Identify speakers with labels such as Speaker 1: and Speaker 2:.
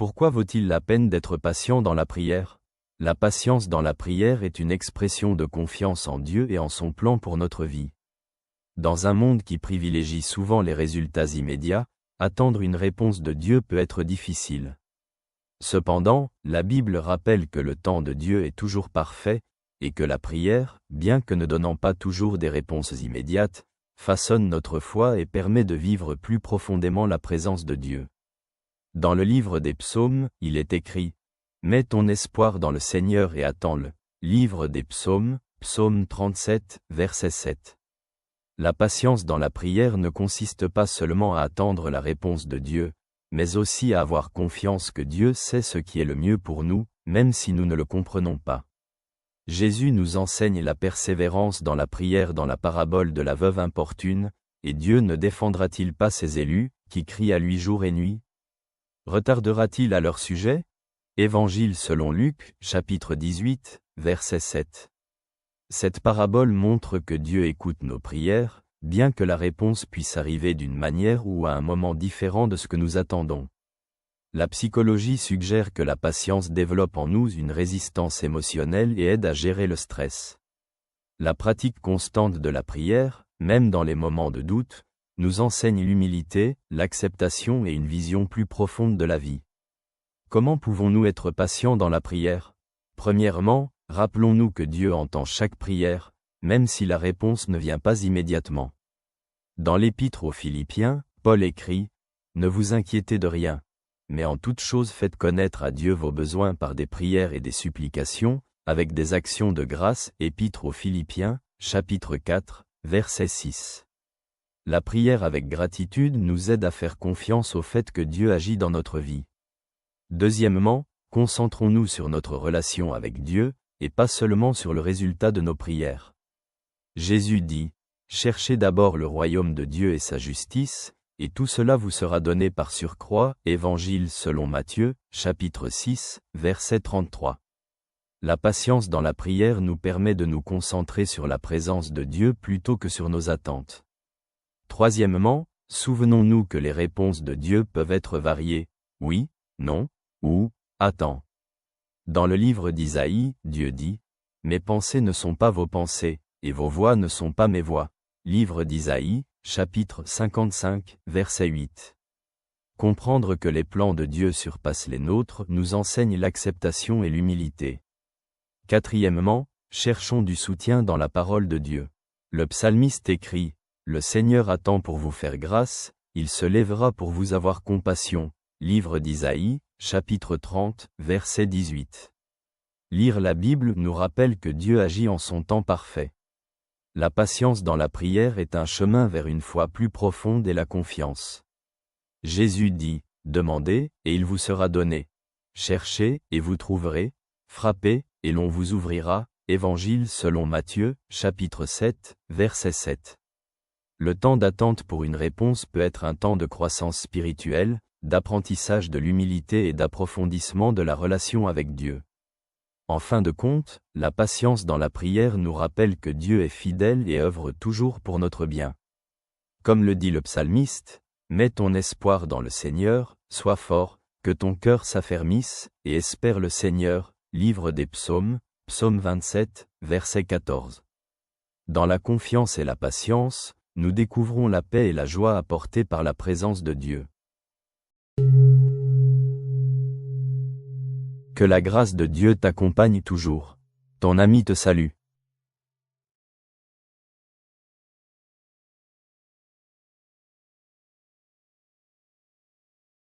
Speaker 1: Pourquoi vaut-il la peine d'être patient dans la prière? La patience dans la prière est une expression de confiance en Dieu et en son plan pour notre vie. Dans un monde qui privilégie souvent les résultats immédiats, attendre une réponse de Dieu peut être difficile. Cependant, la Bible rappelle que le temps de Dieu est toujours parfait, et que la prière, bien que ne donnant pas toujours des réponses immédiates, façonne notre foi et permet de vivre plus profondément la présence de Dieu. Dans le livre des Psaumes, il est écrit « Mets ton espoir dans le Seigneur et attends-le ». Livre des Psaumes, Psaume 37, verset 7. La patience dans la prière ne consiste pas seulement à attendre la réponse de Dieu, mais aussi à avoir confiance que Dieu sait ce qui est le mieux pour nous, même si nous ne le comprenons pas. Jésus nous enseigne la persévérance dans la prière dans la parabole de la veuve importune, et Dieu ne défendra-t-il pas ses élus, qui crient à lui jour et nuit? Retardera-t-il à leur sujet? Évangile selon Luc, chapitre 18, verset 7. Cette parabole montre que Dieu écoute nos prières, bien que la réponse puisse arriver d'une manière ou à un moment différent de ce que nous attendons. La psychologie suggère que la patience développe en nous une résistance émotionnelle et aide à gérer le stress. La pratique constante de la prière, même dans les moments de doute, nous enseigne l'humilité, l'acceptation et une vision plus profonde de la vie. Comment pouvons-nous être patients dans la prière? Premièrement, rappelons-nous que Dieu entend chaque prière, même si la réponse ne vient pas immédiatement. Dans l'Épître aux Philippiens, Paul écrit « Ne vous inquiétez de rien, mais en toute chose faites connaître à Dieu vos besoins par des prières et des supplications, avec des actions de grâce. » Épître aux Philippiens, chapitre 4, verset 6. La prière avec gratitude nous aide à faire confiance au fait que Dieu agit dans notre vie. Deuxièmement, concentrons-nous sur notre relation avec Dieu, et pas seulement sur le résultat de nos prières. Jésus dit « Cherchez d'abord le royaume de Dieu et sa justice, et tout cela vous sera donné par surcroît. » Évangile selon Matthieu, chapitre 6, verset 33. La patience dans la prière nous permet de nous concentrer sur la présence de Dieu plutôt que sur nos attentes. Troisièmement, souvenons-nous que les réponses de Dieu peuvent être variées, oui, non, ou attends. Dans le livre d'Isaïe, Dieu dit « Mes pensées ne sont pas vos pensées, et vos voix ne sont pas mes voix. » Livre d'Isaïe, chapitre 55, verset 8. Comprendre que les plans de Dieu surpassent les nôtres nous enseigne l'acceptation et l'humilité. Quatrièmement, cherchons du soutien dans la parole de Dieu. Le psalmiste écrit « Le Seigneur attend pour vous faire grâce, il se lèvera pour vous avoir compassion. » Livre d'Isaïe, chapitre 30, verset 18. Lire la Bible nous rappelle que Dieu agit en son temps parfait. La patience dans la prière est un chemin vers une foi plus profonde et la confiance. Jésus dit « Demandez, et il vous sera donné. Cherchez, et vous trouverez. Frappez, et l'on vous ouvrira. » Évangile selon Matthieu, chapitre 7, verset 7. Le temps d'attente pour une réponse peut être un temps de croissance spirituelle, d'apprentissage de l'humilité et d'approfondissement de la relation avec Dieu. En fin de compte, la patience dans la prière nous rappelle que Dieu est fidèle et œuvre toujours pour notre bien. Comme le dit le psalmiste, « Mets ton espoir dans le Seigneur, sois fort, que ton cœur s'affermisse, et espère le Seigneur. » Livre des Psaumes, Psaume 27, verset 14. Dans la confiance et la patience, nous découvrons la paix et la joie apportées par la présence de Dieu. Que la grâce de Dieu t'accompagne toujours. Ton ami te salue.